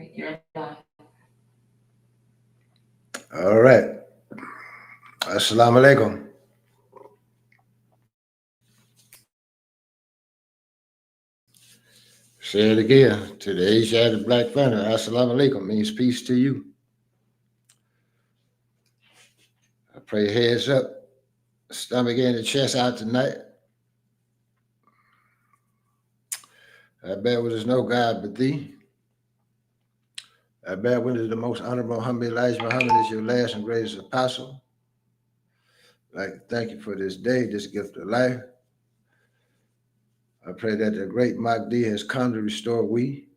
You're live. All right. Assalamu alaikum. Say it again. To the Asiatic Black family, Assalamu alaikum means peace to you. I pray heads up, stomach in, the chest out tonight. I bet when there's no God but thee. I bet when there's the most honorable Muhammad Elijah Muhammad is your last and greatest apostle. I'd like to thank you for this day, this gift of life. I pray that the great Mahdi has come to restore we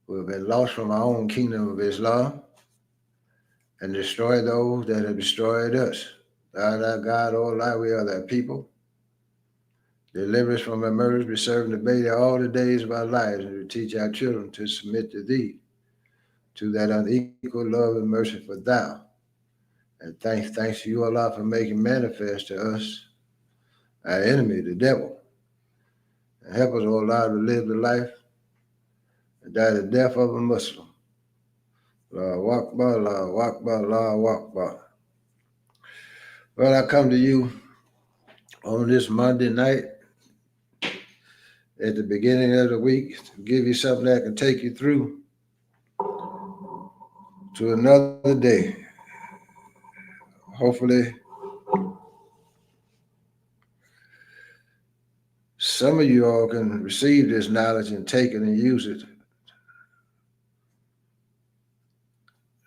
who have been lost from our own kingdom of Islam and destroy those that have destroyed us. Thou art God, O Allah, we are thy people. Deliver us from our murders, be serving the Beta all the days of our lives, and to teach our children to submit to thee, to that unequal love and mercy for thou. And thanks to you, Allah, for making manifest to us our enemy, the devil. And help us, O Allah, to live the life and die the death of a Muslim. Allahu Akbar, Allahu Akbar, Allahu Akbar. Well, I come to you on this Monday night at the beginning of the week to give you something that can take you through to another day. Hopefully, some of you all can receive this knowledge and take it and use it.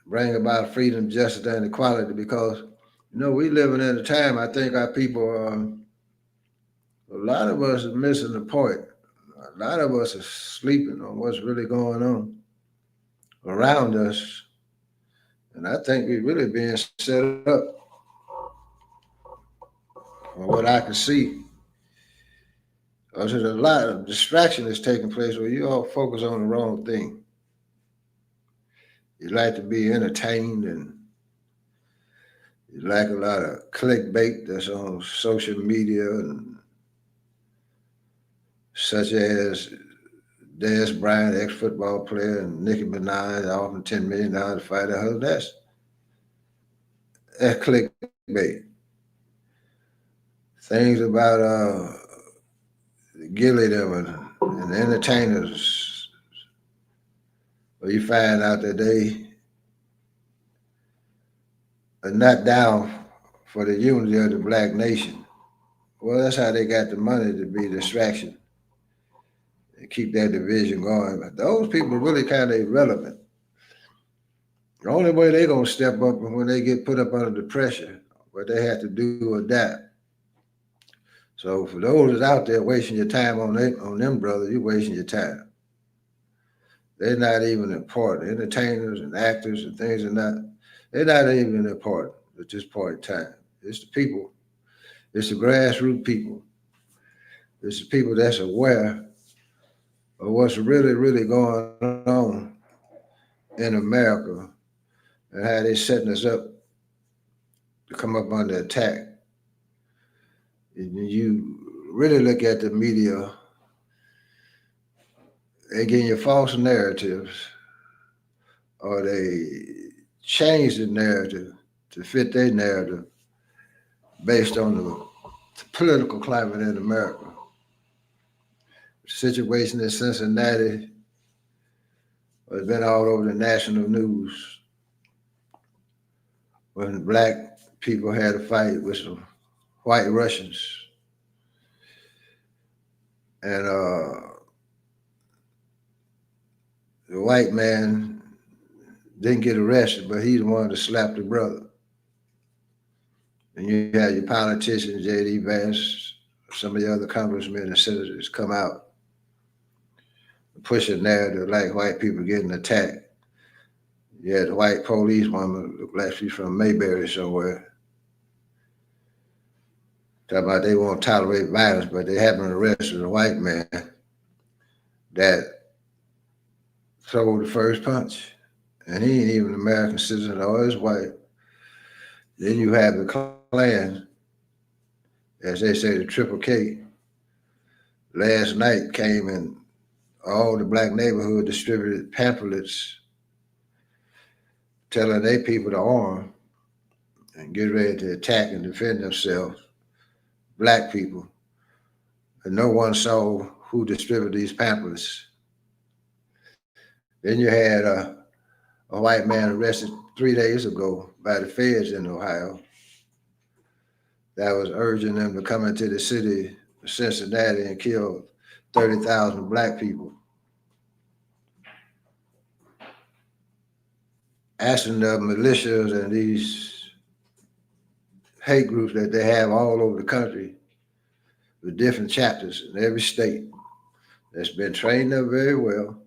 Bring about freedom, justice, and equality, because we living in a time, I think our people, a lot of us are missing the point. A lot of us are sleeping on what's really going on around us. And I think we're really being set up from what I can see. Because there's a lot of distraction that's taking place where you all focus on the wrong thing. You like to be entertained, and you like a lot of clickbait that's on social media, and such as Des Bryant, ex-football player, and Nicki Minaj offering $10 million to fight a husband. That's clickbait. Things about Gilly them and entertainers, where you find out that they are not down for the unity of the black nation. Well, that's how they got the money, to be a distraction and keep that division going. But those people are really kind of irrelevant. The only way they're going to step up is when they get put up under the pressure, what they have to do or die. So for those that's out there wasting your time on them, brother, you're wasting your time. They're not even important. Entertainers and actors and things they're not even important at this point in time. It's the people. It's the grassroots people. It's the people that's aware of what's really, really going on in America and how they're setting us up to come up under attack. And you really look at the media, they give you false narratives, or they change the narrative to fit their narrative based on the political climate in America. The situation in Cincinnati has been all over the national news when black people had a fight with some white Russians. And the white man didn't get arrested, but he's the one that slapped the brother. And you had your politicians, J.D. Vance, some of the other congressmen and senators come out and push a narrative like white people getting attacked. You had the white police woman, looked like she's from Mayberry somewhere, talking about they won't tolerate violence, but they haven't arrested a white man that threw the first punch. And he ain't even an American citizen or he's white. Then you have the Klan, as they say, the Triple K, last night came and all the black neighborhood distributed pamphlets telling their people to arm and get ready to attack and defend themselves, black people. And no one saw who distributed these pamphlets. Then you had a white man arrested 3 days ago by the feds in Ohio that was urging them to come into the city of Cincinnati and kill 30,000 black people, asking the militias and these hate groups that they have all over the country with different chapters in every state that's been trained up very well.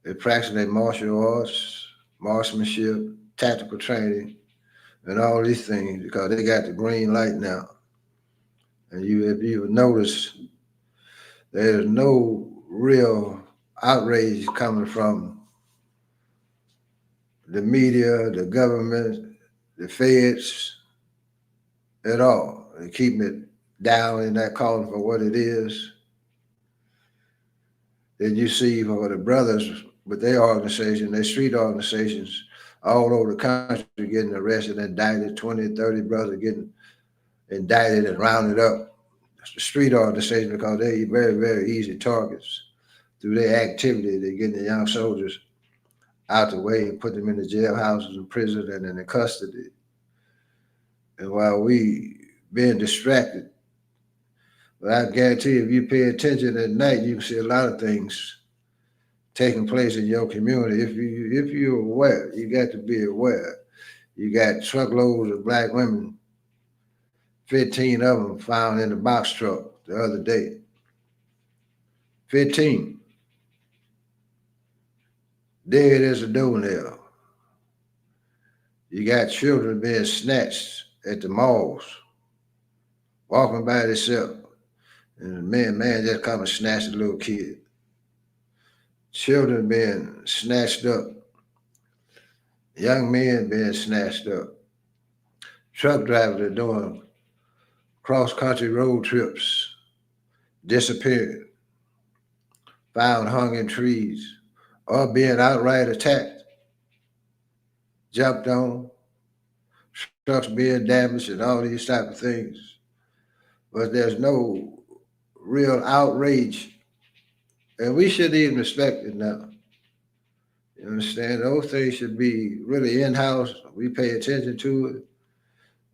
They practice their martial arts, marksmanship, tactical training, and all these things because they got the green light now. And if you notice, there's no real outrage coming from the media, the government, the feds at all. They keep it down and not calling for what it is. Then you see for the brothers with their organization, their street organizations all over the country getting arrested, indicted, 20, 30 brothers getting indicted and rounded up. It's the street organization because they're very, very easy targets. Through their activity, they're getting the young soldiers out the way and put them in the jailhouses and prison and in custody. And while we being distracted, but I guarantee you, if you pay attention at night, you can see a lot of things taking place in your community. If you're aware, you got to be aware. You got truckloads of black women, 15 of them found in the box truck the other day. 15. Dead as a doornail. You got children being snatched at the malls, walking by themselves. And the man just come and snatch a little kid. Children being snatched up. Young men being snatched up. Truck drivers are doing cross-country road trips, disappeared, found hung in trees, or being outright attacked, jumped on, trucks being damaged, and all these type of things. But there's no real outrage, and we shouldn't even respect it now. You understand? Those things should be really in-house. We pay attention to it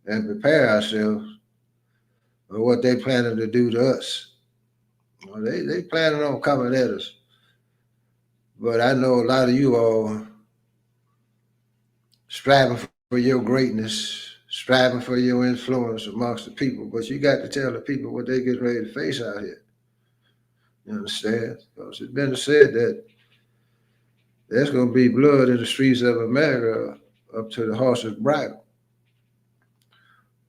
and prepare ourselves for what they planning to do to us. Well, they planning on coming at us. But I know a lot of you all striving for your greatness, striving for your influence amongst the people, but you got to tell the people what they get ready to face out here. You understand? Because it's been said that there's going to be blood in the streets of America up to the horse's bridle.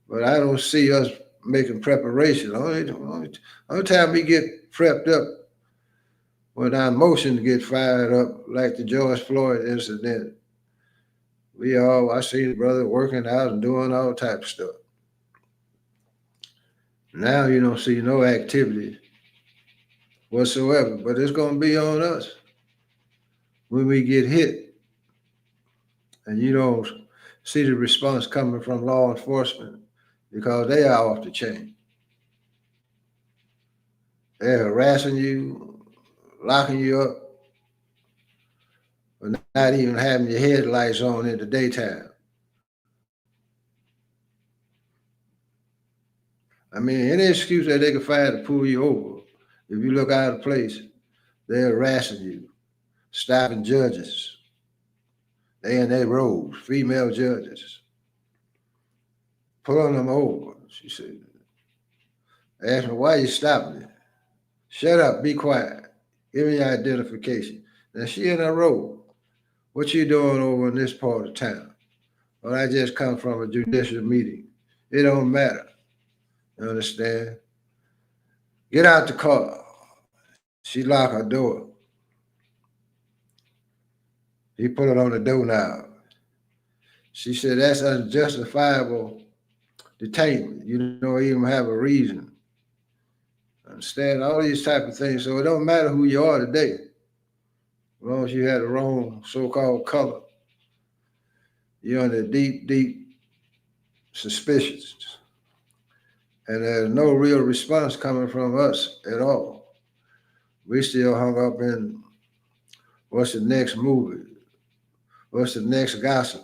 But I don't see us making preparation. Only time we get prepped up when our emotions get fired up, like the George Floyd incident. I see the brother working out and doing all type of stuff. Now you don't see no activity whatsoever, but it's going to be on us when we get hit. And you don't see the response coming from law enforcement because they are off the chain. They're harassing you, locking you up, but not even having your headlights on in the daytime. I mean, any excuse that they can find to pull you over, if you look out of place, they're harassing you, stopping judges. They in their robes, female judges, pulling them over. She said, ask me, why you stopping me? Shut up, be quiet. Give me your identification. Now she in her robe. What you doing over in this part of town? Well, I just come from a judicial meeting. It don't matter. You understand? Get out the car. She locked her door. He put it on the doorknob. She said, that's unjustifiable detainment. You don't even have a reason Understand all these type of things. So it don't matter who you are today, as long as you had the wrong so-called color. You're under deep, deep suspicions. And there's no real response coming from us at all. We still hung up in what's the next movie? What's the next gossip?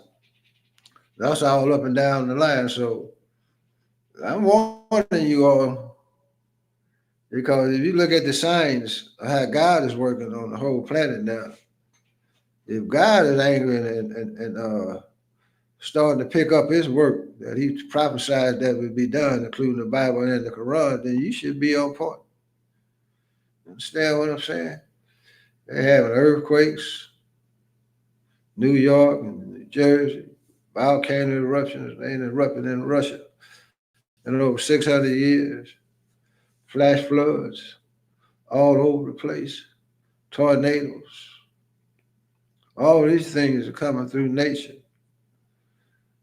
That's all up and down the line. So I'm warning you all, because if you look at the signs of how God is working on the whole planet now, if God is angry and starting to pick up his work that he prophesied that would be done, including the Bible and the Quran, then you should be on point. Understand what I'm saying? They're having earthquakes, New York and New Jersey, volcano eruptions. They ain't erupted in Russia in over 600 years. Flash floods all over the place, tornadoes. All these things are coming through nature.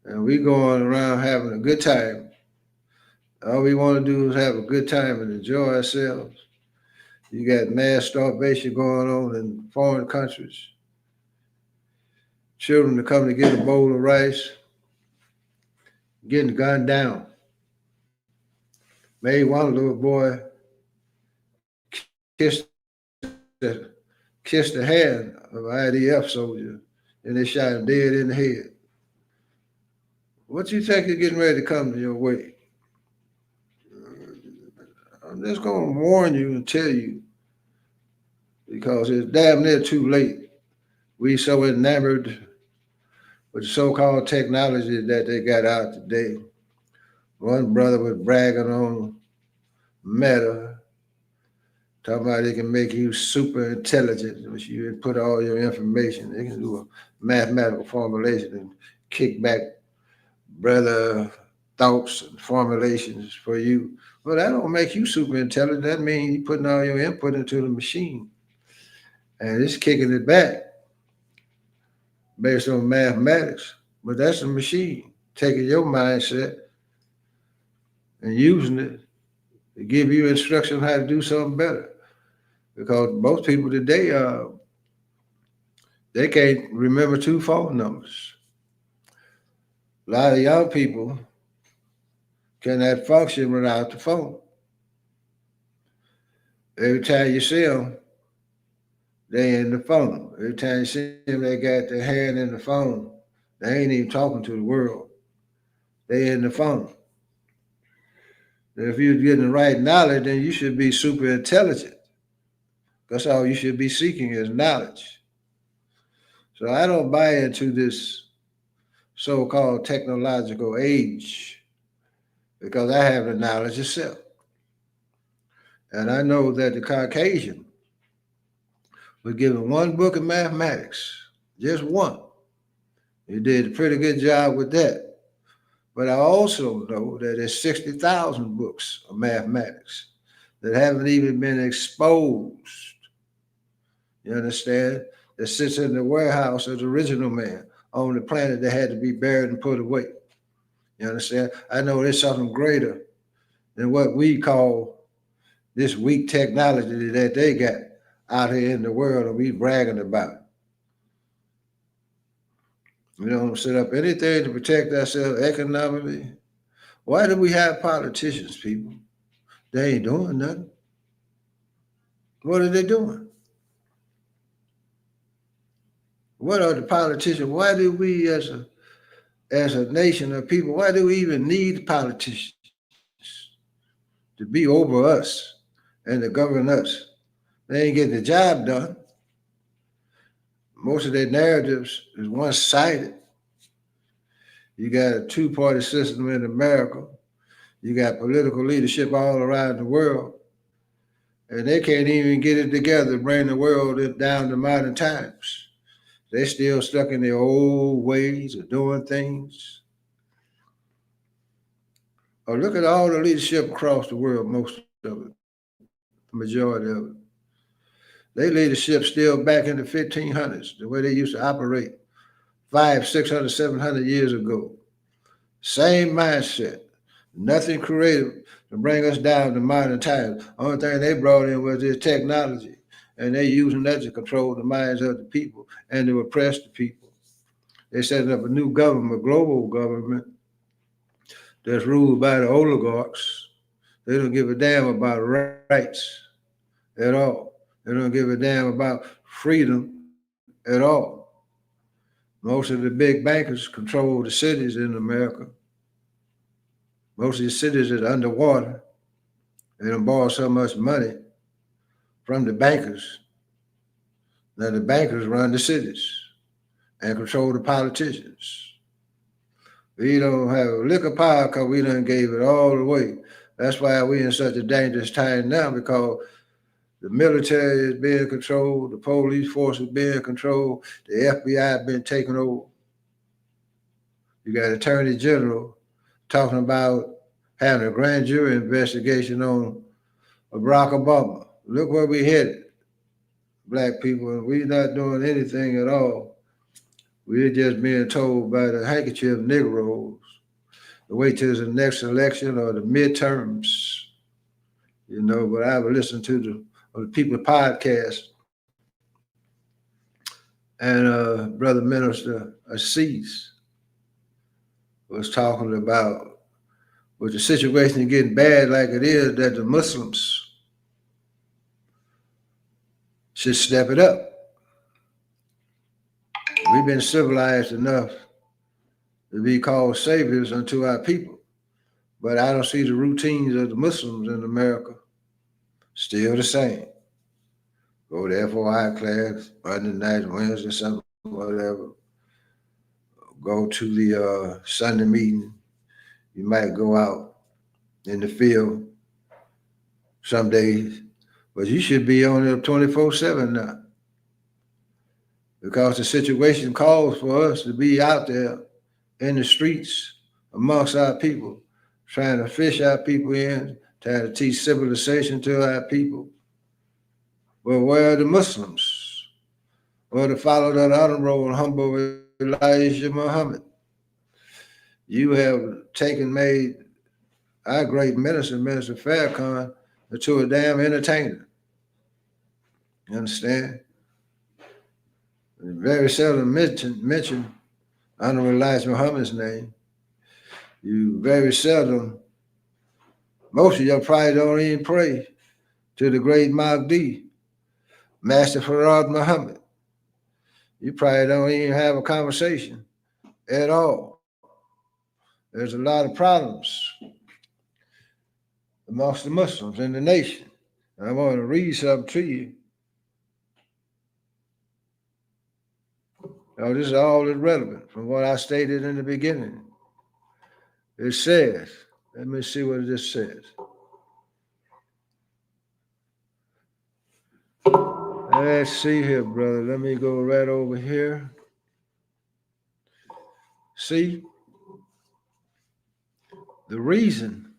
And we going around having a good time. All we want to do is have a good time and enjoy ourselves. You got mass starvation going on in foreign countries. Children to come to get a bowl of rice, getting gunned down. Made one little boy kiss the hand of an IDF soldier, and they shot him dead in the head. What you think is getting ready to come to your way? I'm just going to warn you and tell you, because it's damn near too late. We so enamored with the so-called technology that they got out today. One brother was bragging on Meta, talking about they can make you super intelligent, which you input all your information. They can do a mathematical formulation and kick back brother thoughts and formulations for you. Well, that don't make you super intelligent. That means you putting all your input into the machine, and it's kicking it back based on mathematics. But that's a machine taking your mindset and using it to give you instruction how to do something better. Because most people today, they can't remember 2 phone numbers. A lot of young people cannot function without the phone. Every time you see them, they in the phone. Every time you see them, they got their hand in the phone. They ain't even talking to the world. They in the phone. And if you're getting the right knowledge, then you should be super intelligent. That's all you should be seeking is knowledge. So I don't buy into this so-called technological age, because I have the knowledge itself. And I know that the Caucasian was given one book of mathematics, just one. He did a pretty good job with that. But I also know that there's 60,000 books of mathematics that haven't even been exposed. You understand? That sits in the warehouse of the original man on the planet that had to be buried and put away. You understand? I know there's something greater than what we call this weak technology that they got out here in the world and we bragging about it. We don't set up anything to protect ourselves economically. Why do we have politicians, people? They ain't doing nothing. What are they doing? What are the politicians? Why do we as a nation of people, why do we even need politicians to be over us and to govern us? They ain't getting the job done. Most of their narratives is one-sided. You got a 2-party system in America. You got political leadership all around the world. And they can't even get it together to bring the world down to modern times. They're still stuck in their old ways of doing things. Oh, look at all the leadership across the world, most of it, the majority of it. Their leadership still back in the 1500s, the way they used to operate 500, 600, 700 years ago. Same mindset, nothing creative. to bring us down to modern times. Only thing they brought in was this technology, and they using that to control the minds of the people and to oppress the people. They set up a new government, global government, that's ruled by the oligarchs. They don't give a damn about rights at all. They don't give a damn about freedom at all. Most of the big bankers control the cities in America. Most of the cities is underwater. They don't borrow so much money from the bankers. Now the bankers run the cities and control the politicians. We don't have a lick of power because we done gave it all away. That's why we in such a dangerous time now, because the military is being controlled, the police force is being controlled, the FBI has been taken over. You got Attorney General talking about having a grand jury investigation on Barack Obama. Look where we headed, black people, and we're not doing anything at all. We're just being told by the handkerchief Negroes to wait till the next election or the midterms, but I would listen to the people podcast, and Brother Minister Assis was talking about with the situation getting bad like it is, that the Muslims should step it up. We've been civilized enough to be called saviors unto our people, but I don't see the routines of the Muslims in America still the same. Go to FOI class, Monday night, Wednesday, something, whatever. Go to the Sunday meeting. You might go out in the field some days, but you should be on there 24/7 now, because the situation calls for us to be out there in the streets amongst our people, trying to fish our people in, trying to teach civilization to our people. Well, where are the Muslims? Well, to follow that honorable and humble Elijah Muhammad. You have made our great minister, Minister Farrakhan, into a damn entertainer. You understand? Very seldom mention Honorable Elijah Muhammad's name. You very seldom, most of you probably don't even pray to the great Mahdi, Master Farad Muhammad. You probably don't even have a conversation at all. There's a lot of problems amongst the Muslims in the nation. And I want to read something to you. Now, this is all irrelevant from what I stated in the beginning. It says, let me see what this says. Let's see here, brother. Let me go right over here. See, the reason,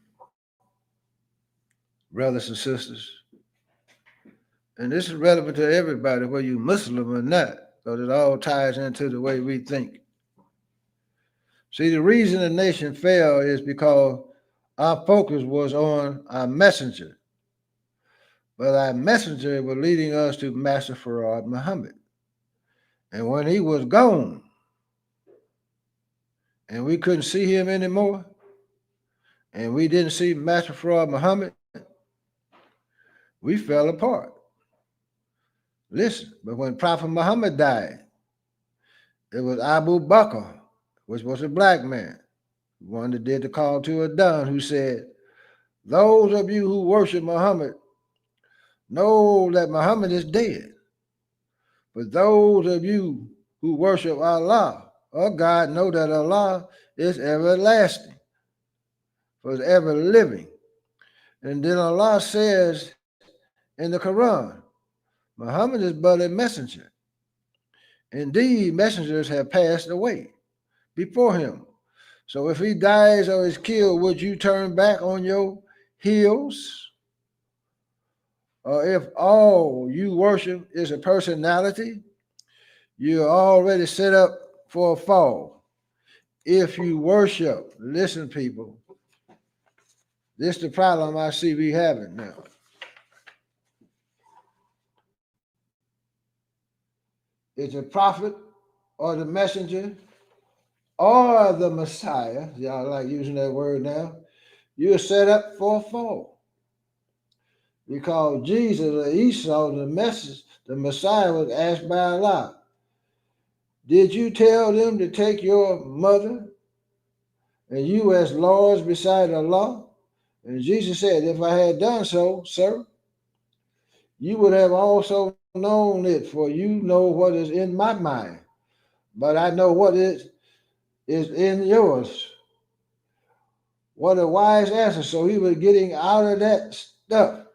brothers and sisters, and this is relevant to everybody, whether you Muslim or not, because it all ties into the way we think. See, the reason the nation fell is because our focus was on our messenger. But our messenger was leading us to Master Farad Muhammad. And when he was gone, and we couldn't see him anymore, and we didn't see Master Farad Muhammad, we fell apart. Listen, but when Prophet Muhammad died, it was Abu Bakr, which was a black man, one that did the call to Adhan, who said, those of you who worship Muhammad know that Muhammad is dead. But those of you who worship Allah or God know that Allah is everlasting, was ever living. And then Allah says in the Quran, Muhammad is but a messenger. Indeed, messengers have passed away before him. So if he dies or is killed, would you turn back on your heels? Or if all you worship is a personality, you're already set up for a fall. If you worship, listen, people, This is the problem I see we having now. It's a prophet or the messenger or the Messiah. Y'all like using that word now. You're set up for a fall. Because Jesus or Esau, the Messiah was asked by Allah, did you tell them to take your mother and you as lords beside Allah? And Jesus said, if I had done so, sir, you would have also known it, for you know what is in my mind. But I know what is in yours. What a wise answer. So he was getting out of that stuff.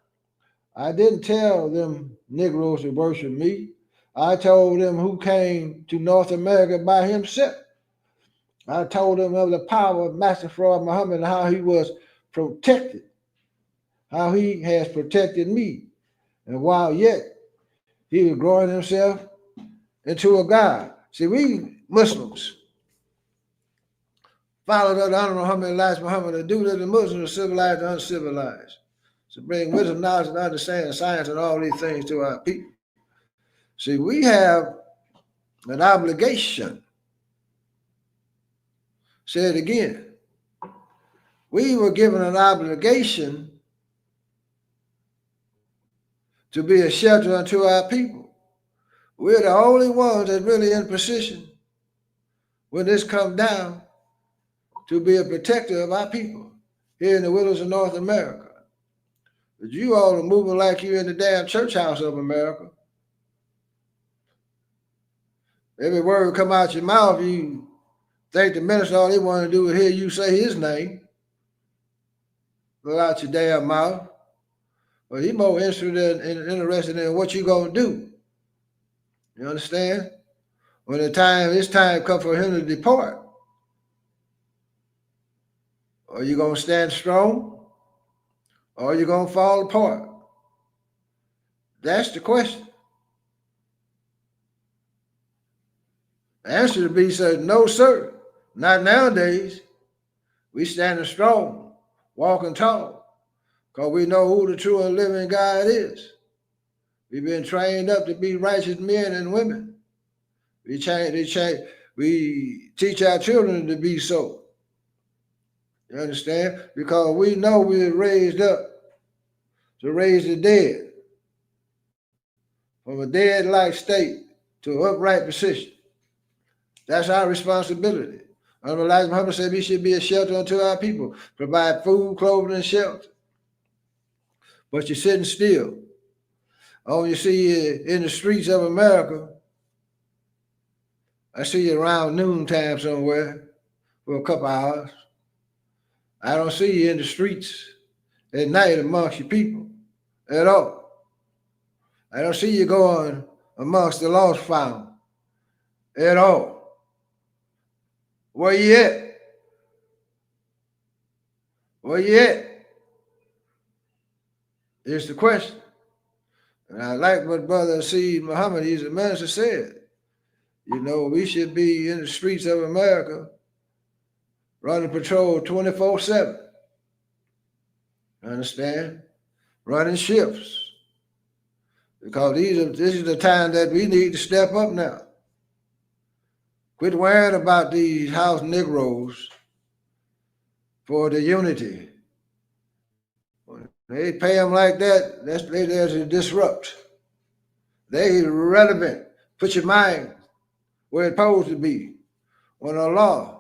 I didn't tell them Negroes to worship me. I told them who came to North America by himself. I told them of the power of Master Fraud Muhammad and how he was protected, how he has protected me. And while yet he was growing himself into a God. See, we Muslims followed the Honorable Muhammad, Elijah Muhammad, to do that the Muslims are civilized and uncivilized. To bring wisdom, knowledge, and understanding, science, and all these things to our people. See, we have an obligation. Say it again. We were given an obligation to be a shelter unto our people. We're the only ones that's really in position when this comes down to be a protector of our people here in the willows of North America. But you all are moving like you're in the damn church house of America. Every word come out your mouth, you think the minister all they want to do is hear you say his name. Go out your damn mouth. But he's more interested in what you gonna do. You understand? When it's time come for him to depart. Are you gonna stand strong? Or are you gonna fall apart? That's the question. The answer to be said, no, sir. Not nowadays. We standing strong, walking tall, because we know who the true and living God is. We've been trained up to be righteous men and women. We teach our children to be so. You understand? Because we know we were raised up to raise the dead from a dead-like state to an upright position. That's our responsibility. Elijah Muhammad said we should be a shelter unto our people, provide food, clothing, and shelter. But you're sitting still. Oh, you see you in the streets of America. I see you around noontime somewhere for a couple hours. I don't see you in the streets at night amongst your people at all. I don't see you going amongst the lost found at all. Where you at? Where you at? Is the question. And I like what Brother C. Muhammad, he's a minister, said. You know, we should be in the streets of America running patrol 24/7. Understand? Running shifts. Because this is the time that we need to step up now. Quit worrying about these house Negroes for the unity. When they pay them like that, they're there to disrupt. They irrelevant. Put your mind where it's supposed to be. When Allah,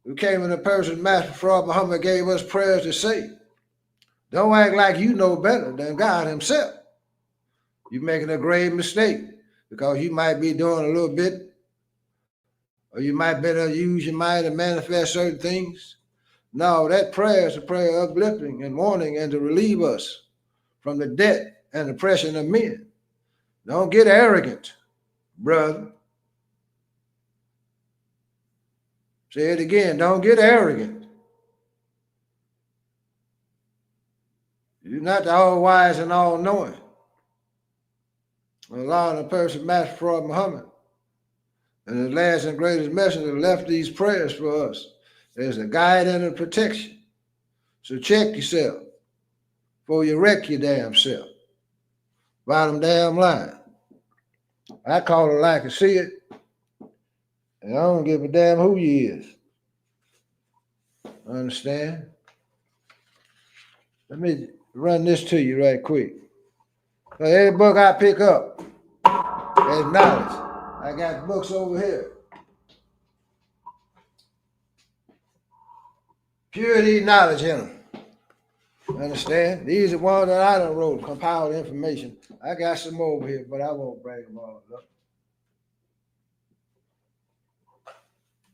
who came in the person, Master Fraud Muhammad, gave us prayers to say, don't act like you know better than God himself. You're making a grave mistake because you might be doing a little bit, or you might better use your mind to manifest certain things. No, that prayer is a prayer of uplifting and warning and to relieve us from the debt and oppression of men. Don't get arrogant, brother. Say it again, don't get arrogant. You're not the all-wise and all-knowing. Allah and the person, Master Fraud Muhammad, and the last and greatest messenger left these prayers for us as a guide and a protection So check yourself before you wreck your damn self. Bottom damn line. I call it like I see it, and I don't give a damn who you is. Understand? Let me run this to you right quick. So every book I pick up is knowledge. I got books over here. Purity knowledge in them. Understand? These are ones that I done wrote, compiled information. I got some over here, but I won't bring them all up.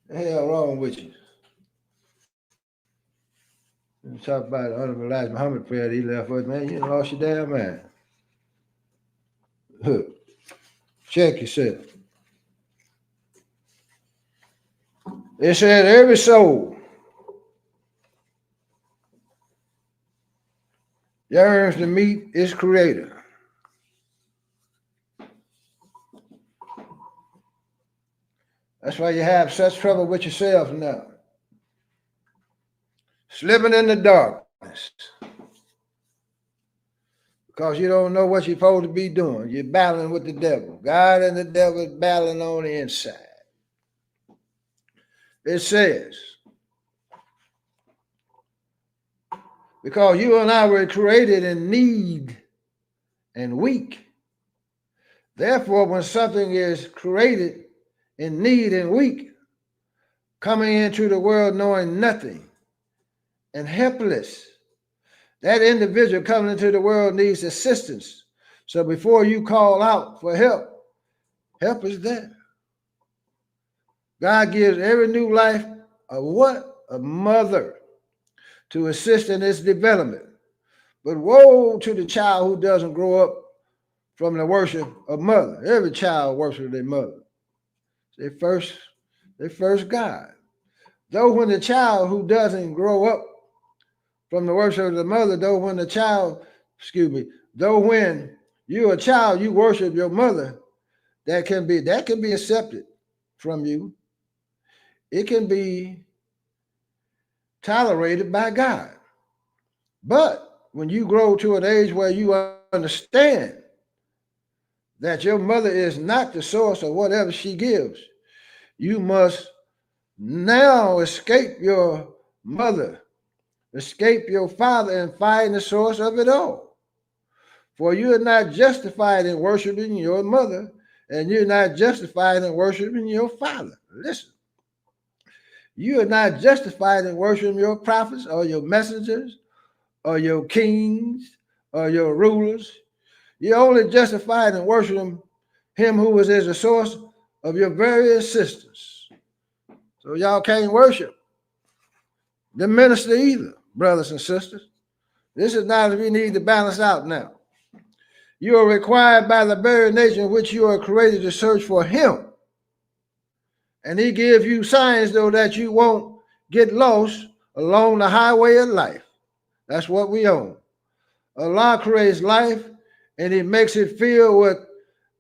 The hell wrong with you? You talk about the Honorable Elijah Muhammad prayer that he left us, man. You lost your damn mind. Check yourself. It said every soul yearns to meet its creator. That's why you have such trouble with yourself now. Slipping in the darkness. Because you don't know what you're supposed to be doing. You're battling with the devil. God and the devil is battling on the inside. It says, because you and I were created in need and weak. Therefore, when something is created in need and weak, coming into the world knowing nothing and helpless, that individual coming into the world needs assistance. So before you call out for help, help is there. God gives every new life a what? A mother to assist in its development. But woe to the child who doesn't grow up from the worship of mother. Every child worships their mother. They first God. Though when the child who doesn't grow up from the worship of the mother, though when you're a child, you worship your mother, that can be accepted from you. It can be tolerated by God. But when you grow to an age where you understand that your mother is not the source of whatever she gives, you must now escape your mother, escape your father, and find the source of it all. For you are not justified in worshiping your mother, and you're not justified in worshiping your father. Listen, you are not justified in worshiping your prophets or your messengers or your kings or your rulers. You're only justified in worshiping him who is the source of your very existence. So y'all can't worship the minister either, brothers and sisters. This is not that we need to balance out now. You are required by the very nature in which you are created to search for him. And he gives you signs, though, that you won't get lost along the highway of life. That's what we own. Allah creates life, and he makes it filled with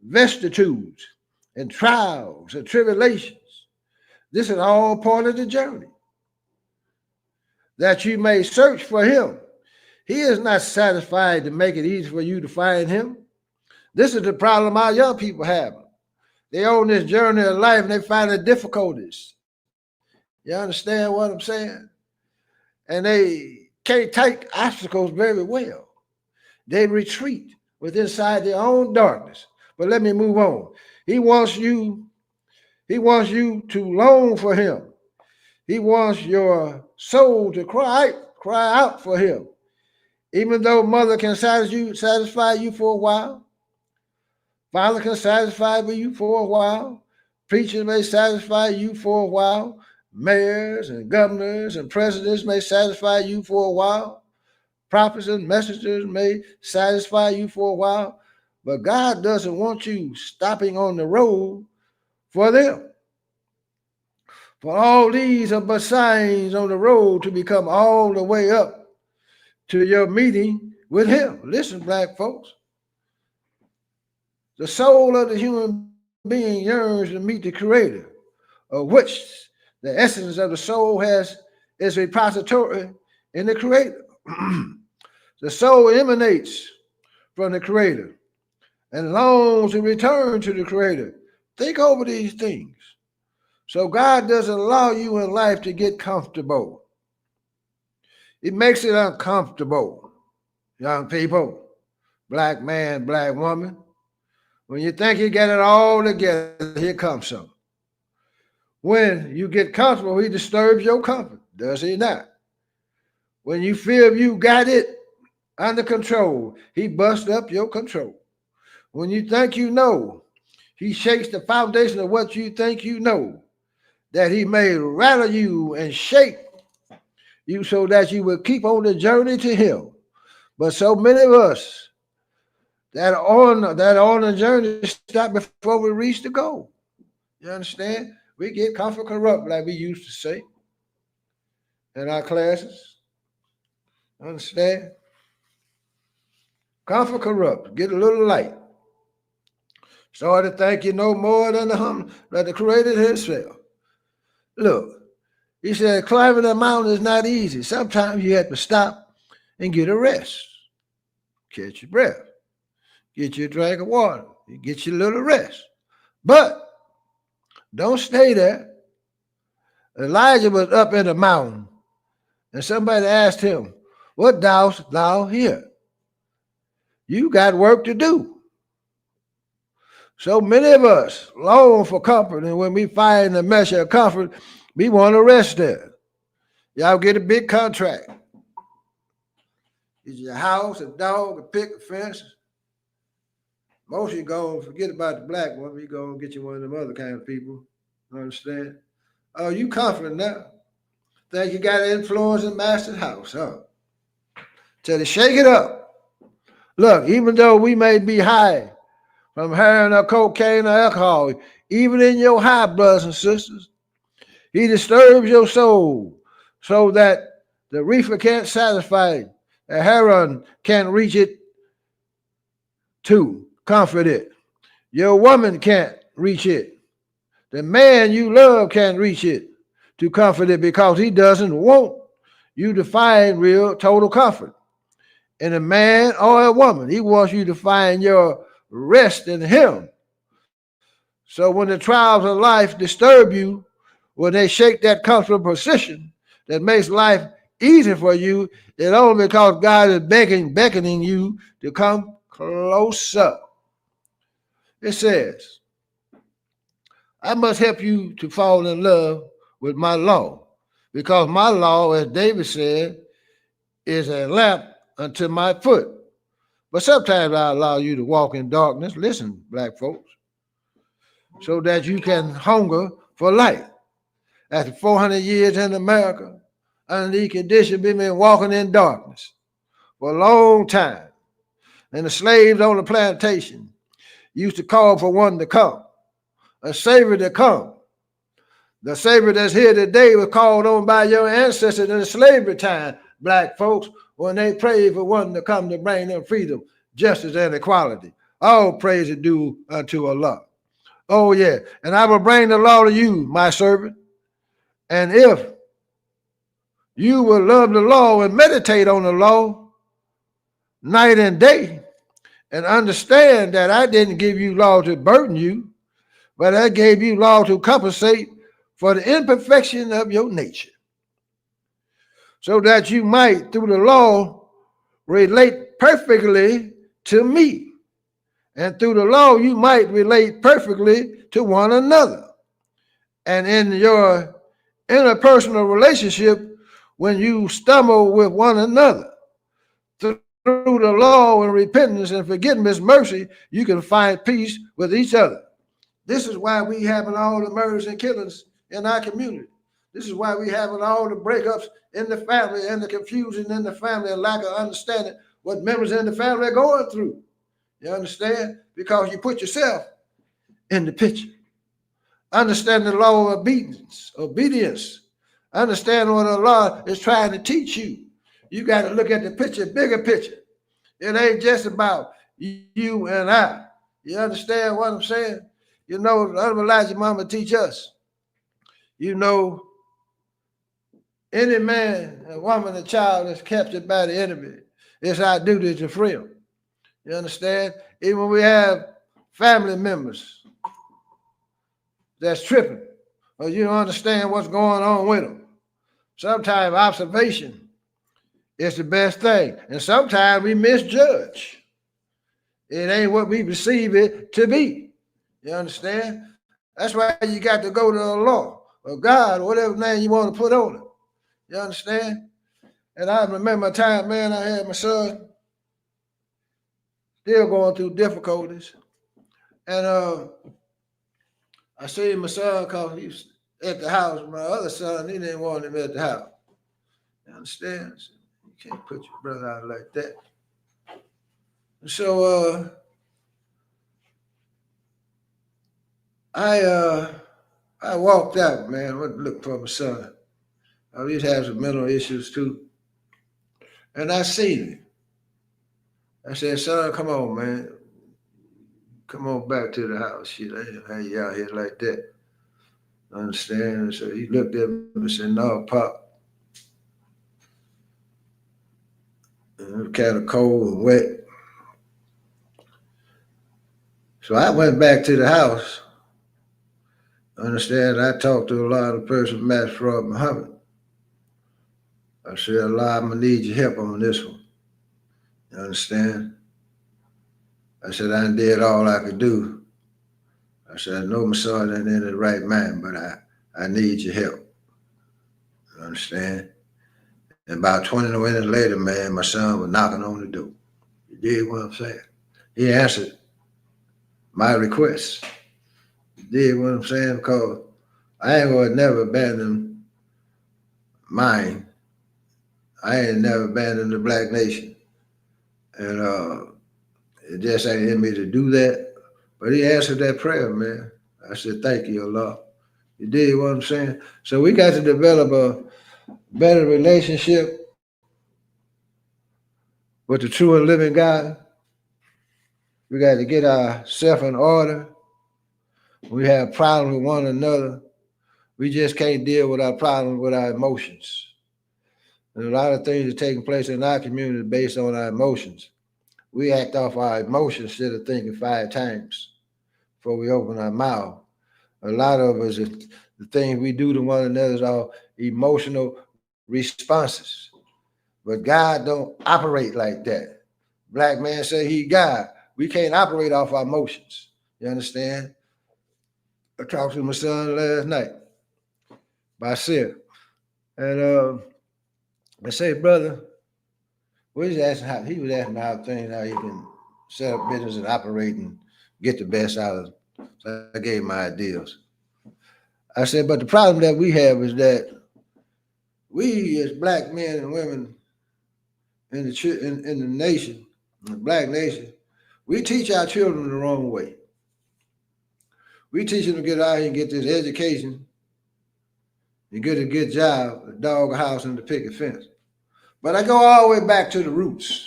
vicissitudes and trials and tribulations. This is all part of the journey, that you may search for him. He is not satisfied to make it easy for you to find him. This is the problem our young people have. They on this journey of life and they find the difficulties. You understand what I'm saying? And they can't take obstacles very well. They retreat inside their own darkness. But let me move on. He wants you to long for him. He wants your soul to cry out for him. Even though mother can satisfy you for a while, father can satisfy you for a while, preachers may satisfy you for a while, mayors and governors and presidents may satisfy you for a while, prophets and messengers may satisfy you for a while, but God doesn't want you stopping on the road for them. For all these are but signs on the road to become all the way up to your meeting with him. Listen, black folks. The soul of the human being yearns to meet the creator, of which the essence of the soul is repository in the Creator. The soul emanates from the Creator and longs to return to the Creator. Think over these things. So God doesn't allow you in life to get comfortable. It makes it uncomfortable, young people, black man, black woman. When you think you get it all together, here comes some. When you get comfortable, he disturbs your comfort, does he not? When you feel you got it under control, he busts up your control. When you think you know, he shakes the foundation of what you think you know, that he may rattle you and shake you so that you will keep on the journey to him. But so many of us that are on the journey stop before we reach the goal. You understand? We get comfort corrupt, like we used to say in our classes. Understand? Comfort corrupt. Get a little light. Start to think you know more than the Creator himself. Look, he said climbing a mountain is not easy. Sometimes you have to stop and get a rest. Catch your breath. Get you a drink of water. Get you a little rest. But don't stay there. Elijah was up in the mountain, and somebody asked him, "What dost thou here?" You got work to do. So many of us long for comfort, and when we find the measure of comfort, we want to rest there. Y'all get a big contract. Get your house, a dog, a pick, a fence. Most of you go forget about the black one. You go and get you one of them other kind of people. You understand? Oh, you confident now. Think you got influence in master's house, huh? Tell you, shake it up. Look, even though we may be high from heroin or cocaine or alcohol, even in your high, brothers and sisters, he disturbs your soul so that the reefer can't satisfy it. The heroin can't reach it to comfort it. Your woman can't reach it. The man you love can't reach it to comfort it because he doesn't want you to find real total comfort in a man or a woman. He wants you to find your rest in him. So when the trials of life disturb you, when they shake that comfortable position that makes life easy for you, it's only because God is beckoning you to come closer. It says, I must help you to fall in love with my law, because my law, as David said, is a lamp unto my foot. But sometimes I allow you to walk in darkness, listen, black folks, so that you can hunger for light. After 400 years in America, under these conditions, we've been walking in darkness for a long time. And the slaves on the plantation used to call for one to come, a savior to come. The savior that's here today was called on by your ancestors in the slavery time, black folks, when they prayed for one to come to bring them freedom, justice, and equality. All praise is due unto Allah. Oh, yeah. And I will bring the law to you, my servant. And if you will love the law and meditate on the law night and day, and understand that I didn't give you law to burden you, but I gave you law to compensate for the imperfection of your nature, so that you might, through the law, relate perfectly to me. And through the law, you might relate perfectly to one another. And in your interpersonal relationship, when you stumble with one another, through the law and repentance and forgiveness, mercy, you can find peace with each other. This is why we having all the murders and killings in our community. This is why we having all the breakups in the family and the confusion in the family and lack of understanding what members in the family are going through. You understand? Because you put yourself in the picture. Understand the law of obedience. Understand what Allah is trying to teach you. You got to look at the picture, bigger picture. It ain't just about you and I. You understand what I'm saying? You know, Elijah Mama teach us. You know, Any man, a woman, a child that's captured by the enemy, it's our duty to free them. You understand? Even when we have family members that's tripping, or you don't understand what's going on with them. Sometimes observation is the best thing, and sometimes we misjudge. It ain't what we perceive it to be. You understand? That's why you got to go to the law or God, or whatever name you want to put on it. You understand? And I remember a time, man, I had my son still going through difficulties. And I seen my son because he was at the house. My other son, he didn't want him at the house. You understand? So you can't put your brother out like that. So I walked out, man, went to look for my son. I used to have some mental issues too. And I seen him. I said, son, come on, man. Come on back to the house. Shit, I ain't have you out here like that. Understand? So he looked at me and said, no, Pop. And it was kind of cold and wet. So I went back to the house. Understand? I talked to a lot of persons, Matt Fraud Muhammad. I said, Allah, I'm going to need your help on this one. You understand? I said, I did all I could do. I said, I know my son ain't in the right mind, but I need your help. You understand? And about 20 minutes later, man, my son was knocking on the door. You did what I'm saying? He answered my request. You did what I'm saying? Because I ain't going to never abandon mine. I ain't never abandoned the Black nation. And it just ain't in me to do that. But he answered that prayer, man. I said, thank you, Allah. You did what I'm saying? So we got to develop a better relationship with the true and living God. We got to get ourselves in order. We have problems with one another. We just can't deal with our problems with our emotions. And a lot of things are taking place in our community based on our emotions. We act off our emotions instead of thinking 5 times before we open our mouth. A lot of us, the things we do to one another are emotional responses. But God don't operate like that. Black man say he God. We can't operate off our emotions. You understand? I talked to my son last night by Sarah. And I say, brother, he was asking how he can set up business and operate and get the best out of it. So I gave him my ideas. I said, but the problem that we have is that we as Black men and women in the nation, the Black nation, we teach our children the wrong way. We teach them to get out here and get this education and get a good job, a dog, a house, and a picket fence. But I go all the way back to the roots.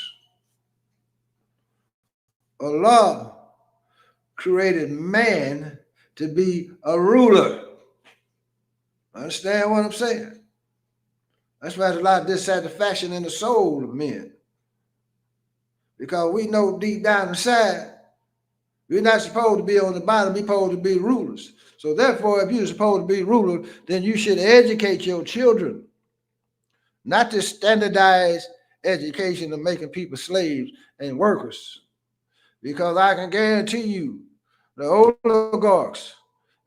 Allah created man to be a ruler. Understand what I'm saying? That's why there's a lot of dissatisfaction in the soul of men. Because we know deep down inside, we're not supposed to be on the bottom, we're supposed to be rulers. So therefore, if you're supposed to be ruler, then you should educate your children. Not this standardized education of making people slaves and workers. Because I can guarantee you, the oligarchs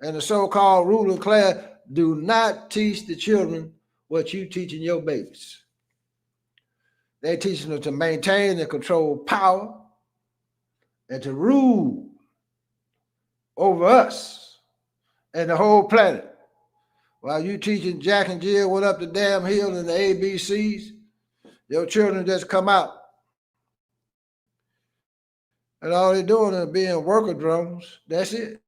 and the so-called ruling class do not teach the children what you teaching your babies. They're teaching them to maintain and control power and to rule over us and the whole planet. While you teaching Jack and Jill went up the damn hill in the ABCs, your children just come out. And all they're doing is being worker drones. That's it.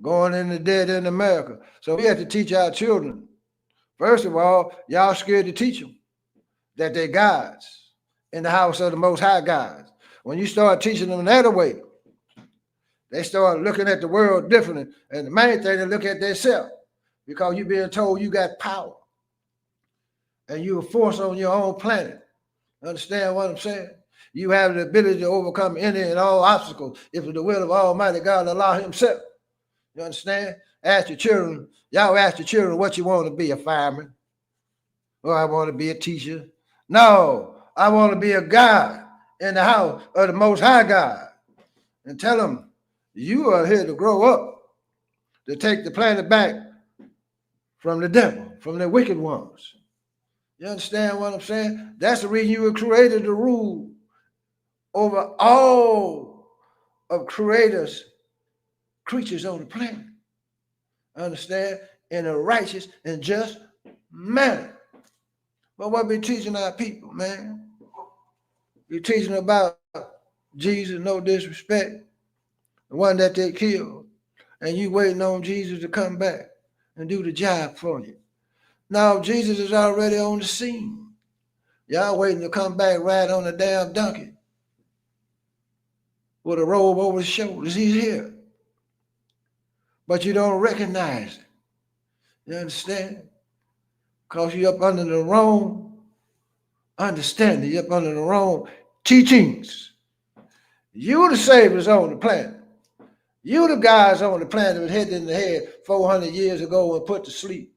Going in the dead in America. So we have to teach our children. First of all, y'all scared to teach them that they're gods in the house of the Most High God. When you start teaching them that way, they start looking at the world differently. And the main thing, they look at themselves because you're being told you got power. and you are forced on your own planet. Understand what I'm saying? You have the ability to overcome any and all obstacles if it's the will of Almighty God, Allah Himself. You understand? Ask your children, y'all ask your children what you want to be, a fireman. Or I want to be a teacher. No, I want to be a God in the house of the Most High God. And tell them, you are here to grow up, to take the planet back from the devil, from the wicked ones. You understand what I'm saying? That's the reason you were created to rule over all of Creator's creatures on the planet. Understand? In a righteous and just manner. But what we teaching our people, man? We teaching about Jesus, no disrespect, the one that they killed, and you waiting on Jesus to come back and do the job for you. Now Jesus is already on the scene. Y'all waiting to come back right on the damn donkey with a robe over his shoulders. He's here. But you don't recognize it. You understand? Because you're up under the wrong understanding. You're up under the wrong teachings. You the saviors on the planet. You the guys on the planet that hit in the head 400 years ago and put to sleep.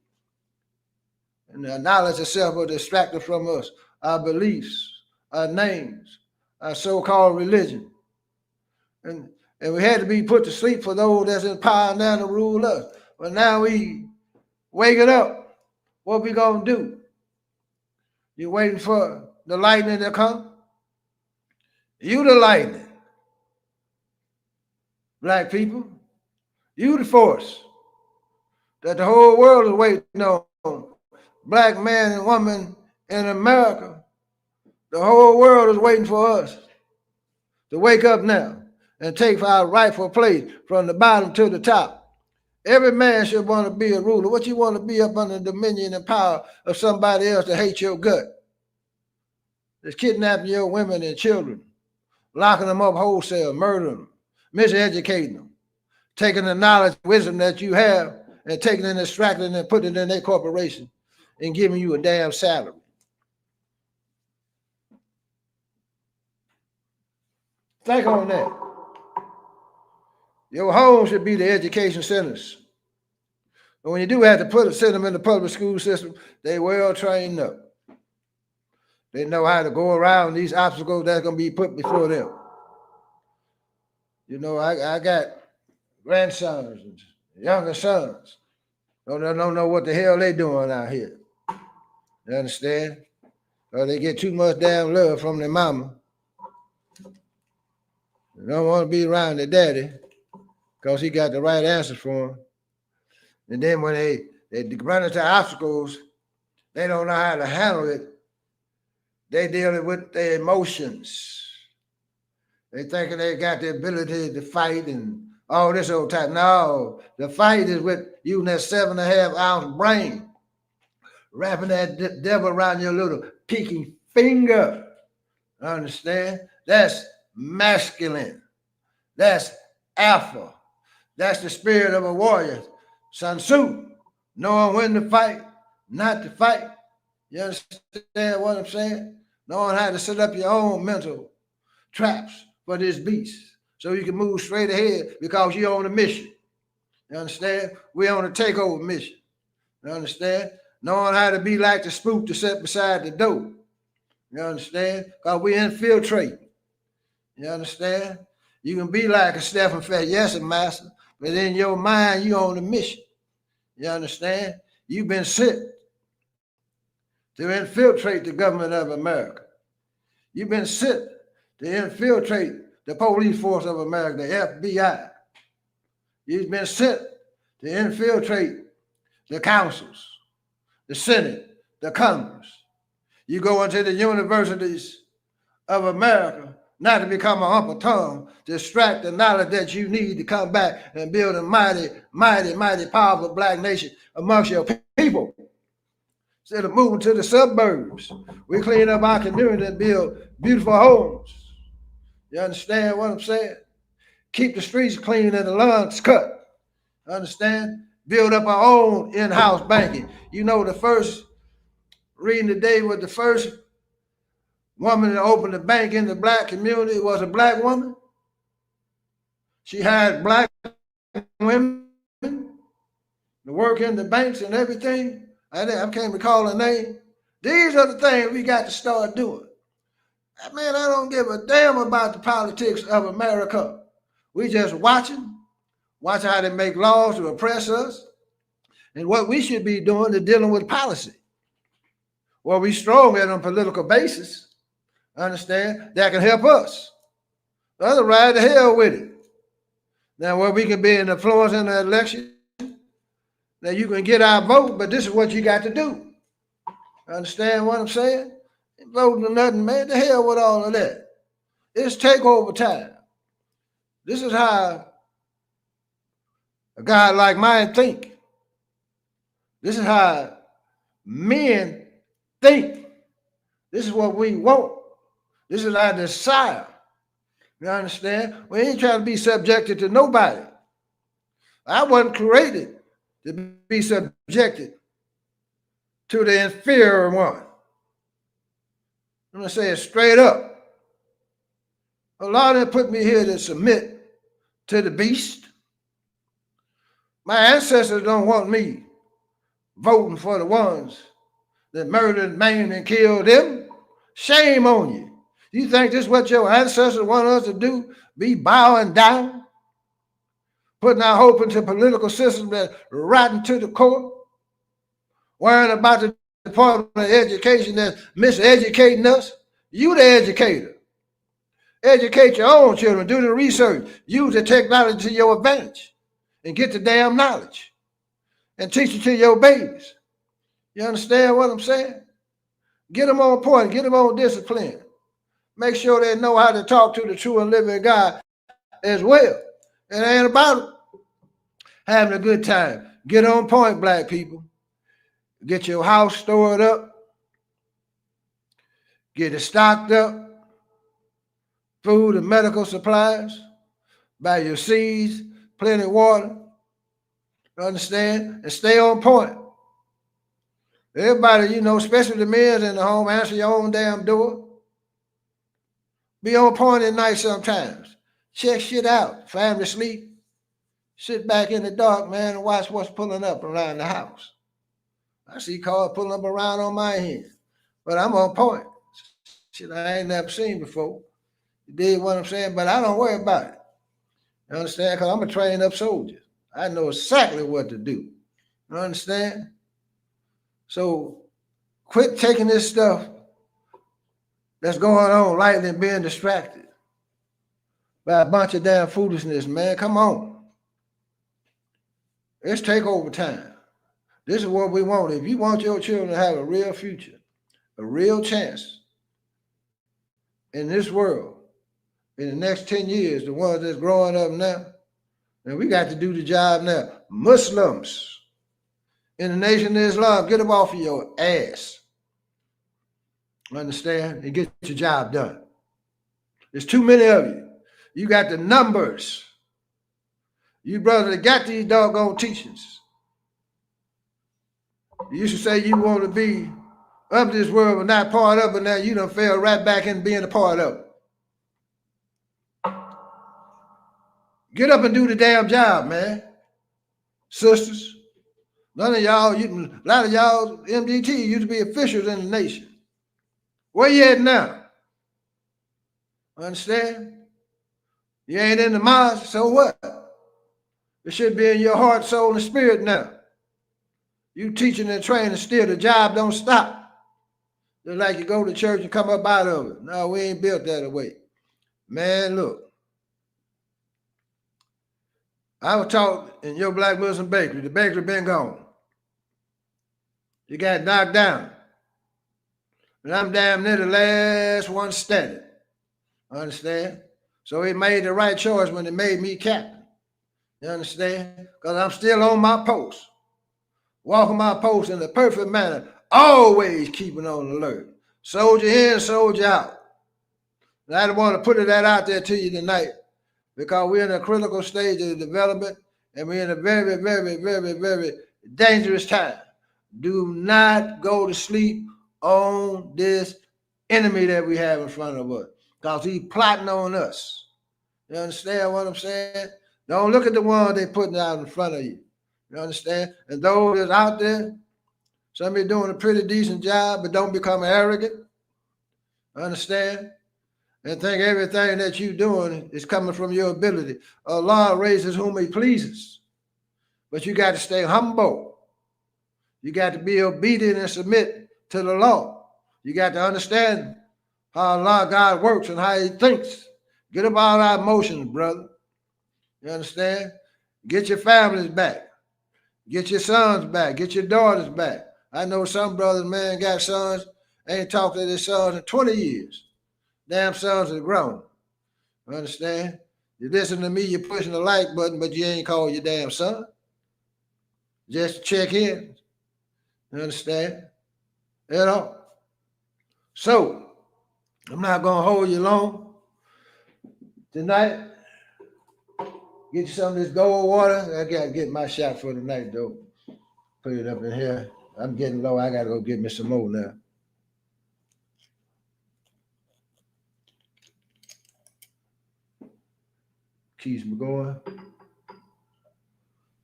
And the knowledge itself will distract us from us, our beliefs, our names, our so-called religion. And we had to be put to sleep for those that's in power now to rule us. But now we waking up. What we gonna do? You waiting for the lightning to come? You the lightning. Black people, you the force that the whole world is waiting on. Black man and woman in America, the whole world is waiting for us to wake up now and take our rightful place from the bottom to the top. Every man should want to be a ruler. What you want to be up under the dominion and power of somebody else that hates your gut, that's kidnapping your women and children, locking them up wholesale, murdering them, miseducating them, taking the knowledge, wisdom that you have and taking it and extracting it and putting it in their corporation and giving you a damn salary. Think on that. Your home should be the education centers. But when you do have to send them in the public school system, they well trained up. They know how to go around these obstacles that's going to be put before them. You know, I got grandsons and younger sons. Don't know what the hell they doing out here. You understand? Or they get too much damn love from their mama. They don't want to be around their daddy because he got the right answers for them. And then when they run into obstacles, they don't know how to handle it. They dealing with their emotions. They thinking they got the ability to fight and all this old type. No, the fight is with using that 7.5 ounce brain, wrapping that devil around your little pinky finger. Understand? That's masculine. That's alpha. That's the spirit of a warrior. Sun Tzu, knowing when to fight, not to fight. You understand what I'm saying? Knowing how to set up your own mental traps for this beast so you can move straight ahead because you're on a mission. You understand? We're on a takeover mission. You understand? Knowing how to be like the spook to sit beside the door. You understand? Because we infiltrate. You understand? You can be like a Stephen Fett, yes, master, but in your mind, you're on a mission. You understand? You've been sent to infiltrate the government of America. You've been sent to infiltrate the police force of America, the FBI. You've been sent to infiltrate the councils, the Senate, the Congress. You go into the universities of America not to become a humble tongue, to extract the knowledge that you need to come back and build a mighty, mighty, mighty, powerful black nation amongst your people. Instead of moving to the suburbs, we clean up our community and build beautiful homes. You understand what I'm saying? Keep the streets clean and the lawns cut. Understand? Build up our own in-house banking. You know, the first reading today was the first woman to open a bank in the black community was a black woman. She hired black women to work in the banks and everything. I can't recall her name. These are the things we got to start doing. Man, I don't give a damn about the politics of America. We just watching how they make laws to oppress us. And what we should be doing is dealing with policy. Well, we strong at on a political basis, understand, that can help us. Otherwise, the hell with it. Now, where we can be an influence in the election, now you can get our vote, but this is what you got to do. Understand what I'm saying? Voting or nothing, man. The hell with all of that. It's takeover time. This is how a guy like mine think. This is how men think. This is what we want. This is our desire. You understand? We ain't trying to be subjected to nobody. I wasn't created to be subjected to the inferior one. I'm going to say it straight up. A lot of them put me here to submit to the beast. My ancestors don't want me voting for the ones that murdered, maimed, and killed them. Shame on you. You think this is what your ancestors want us to do? Be bowing down? Putting our hope into political systems that rotten to the core? Worrying about the Department of Education that's miseducating us? You the educator. Educate your own children. Do the research. Use the technology to your advantage. And get the damn knowledge. And teach it to your babies. You understand what I'm saying? Get them on point. Get them on discipline. Make sure they know how to talk to the true and living God as well. It ain't about having a good time. Get on point, black people. Get your house stored up. Get it stocked up. Food and medical supplies. Buy your seeds. Plenty of water. Understand? And stay on point. Everybody, especially the men in the home, answer your own damn door. Be on point at night sometimes. Check shit out. Family sleep. Sit back in the dark, man, and watch what's pulling up around the house. I see cars pulling up around on my hand. But I'm on point. Shit I ain't never seen before. You dig what I'm saying? But I don't worry about it. You understand? Because I'm a trained up soldier. I know exactly what to do. You understand? So quit taking this stuff that's going on lightly and being distracted by a bunch of damn foolishness, man. Come on. It's takeover time. This is what we want. If you want your children to have a real future, a real chance in this world, in the next 10 years, the ones that's growing up now, then we got to do the job now. Muslims in the Nation of Islam, get up off of your ass. Understand? And get your job done. There's too many of you. You got the numbers. You brothers that got these doggone teachings. You used to say you want to be of this world but not part of it. Now you done fell right back into being a part of it. Get up and do the damn job, man. Sisters. None of y'all, a lot of y'all MDT used to be officials in the nation. Where you at now? Understand? You ain't in the mosque, so what? It should be in your heart, soul, and spirit now. You teaching and training still, the job don't stop. Just like you go to church and come up out of it. No, we ain't built that way. Man, look. I was taught in your Black Muslim bakery, the bakery been gone. You got knocked down. And I'm damn near the last one standing. Understand? So it made the right choice when it made me captain. You understand? Because I'm still on my post. Walking my post in the perfect manner. Always keeping on alert. Soldier in, soldier out. And I want to put that out there to you tonight because we're in a critical stage of development and we're in a very, very, very, very dangerous time. Do not go to sleep on this enemy that we have in front of us, because he's plotting on us. You understand what I'm saying? Don't look at the one they putting out in front of you. You understand? And those that's out there, somebody doing a pretty decent job, but don't become arrogant. Understand? And think everything that you're doing is coming from your ability. Allah raises whom he pleases. But you got to stay humble. You got to be obedient and submit to the law. You got to understand how Allah God works and how he thinks. Get up all our emotions, brother. You understand? Get your families back. Get your sons back. Get your daughters back. I know some brothers, man, got sons, ain't talked to their sons in 20 years. Damn sons are grown. You understand? You listen to me, you're pushing the like button, but you ain't called your damn son. Just check in. You understand? You know? So, I'm not going to hold you long. Tonight, get you some of this gold water. I got to get my shot for tonight, though. Put it up in here. I'm getting low. I got to go get me some more now. Keeps me going.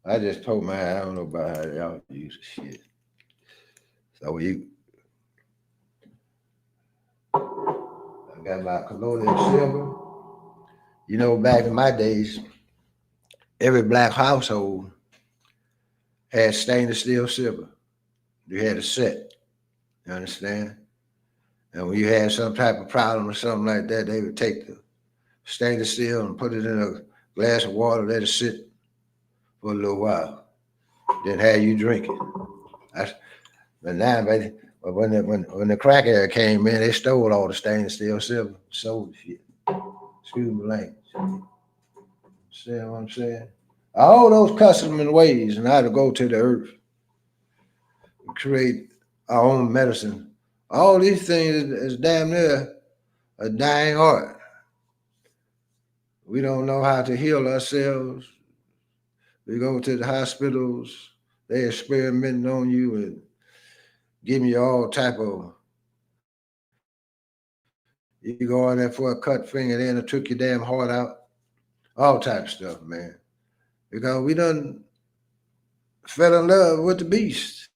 I just told my I don't know about how y'all use the shit. So I got my colonial silver. You know, back in my days, every black household had stainless steel silver. You had a set. You understand? And when you had some type of problem or something like that, they would take the stainless steel and put it in a glass of water, let it sit for a little while, then have you drink it. But now, baby, when the crack era came in, they stole all the stainless steel silver, sold the shit. Excuse me, language. See what I'm saying? All those customs and ways and how to go to the earth and create our own medicine. All these things is damn near a dying art. We don't know how to heal ourselves. We go to the hospitals, they experimenting on you and giving you all type of, you go in there for a cut finger, then it took your damn heart out, all type of stuff, man. Because we done fell in love with the beast.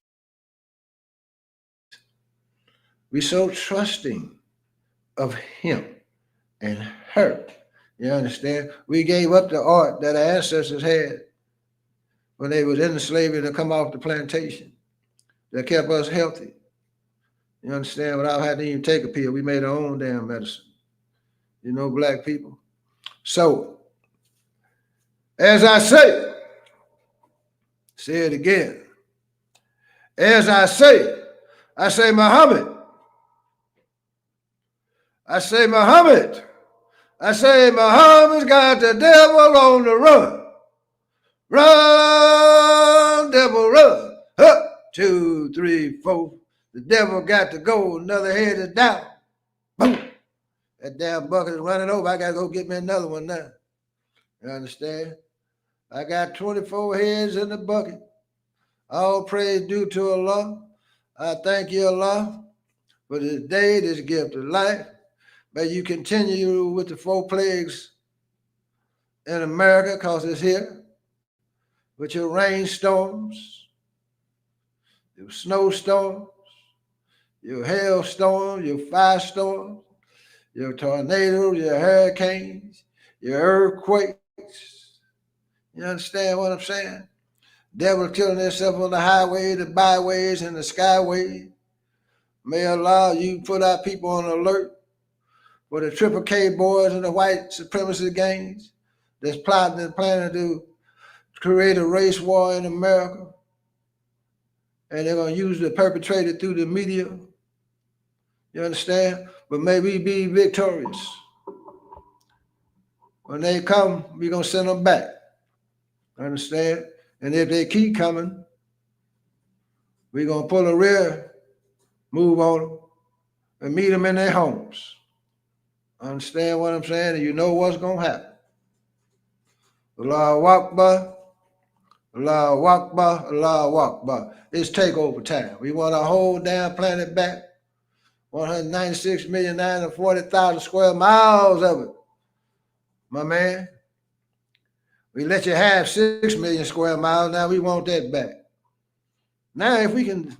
We so trusting of him and her. You understand? We gave up the art that our ancestors had when they was in the slavery to come off the plantation that kept us healthy. You understand? Without having to even take a pill, we made our own damn medicine. You know, black people. So, as I say it again. As I say Muhammad. I say Muhammad. I say Muhammad's got the devil on the run. Run, devil, run. Up, 2, 3, 4. The devil got to go. Another head is down. Boom. That damn bucket is running over. I got to go get me another one now. You understand? I got 24 heads in the bucket. All praise due to Allah. I thank you, Allah, for this day, this gift of life. May you continue with the 4 plagues in America, because it's here, with your rainstorms, your snowstorms, your hailstorms, your firestorms, your tornadoes, your hurricanes, your earthquakes. You understand what I'm saying? Devil killing himself on the highway, the byways, and the skyways. May Allah, you put our people on alert for the Triple K boys and the white supremacist gangs that's plotting and planning to create a race war in America. And they're going to use the perpetrator through the media. You understand? But may we be victorious. When they come, we're going to send them back. Understand? And if they keep coming, we're going to pull a rear move on them and meet them in their homes. Understand what I'm saying? And you know what's going to happen. Allahu Akbar, Allahu Akbar, Allahu Akbar. It's takeover time. We want our whole damn planet back. 196,940,000 square miles of it. My man, we let you have 6 million square miles. Now we want that back. Now, if we can,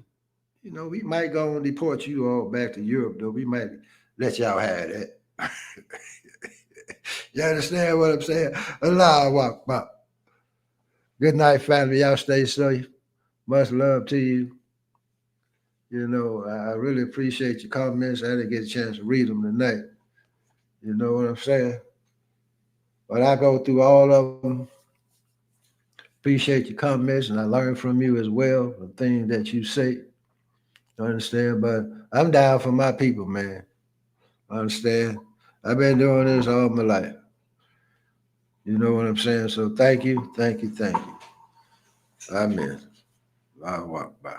we might go and deport you all back to Europe, though. We might let y'all have that. You understand what I'm saying? Allah Akbar. Good night, family. Y'all stay safe. Much love to you. I really appreciate your comments. I didn't get a chance to read them tonight. You know what I'm saying? But I go through all of them. Appreciate your comments, and I learn from you as well, the things that you say. You understand? But I'm down for my people, man. Understand? I've been doing this all my life. You know what I'm saying? So thank you, thank you, thank you. Amen. Bye.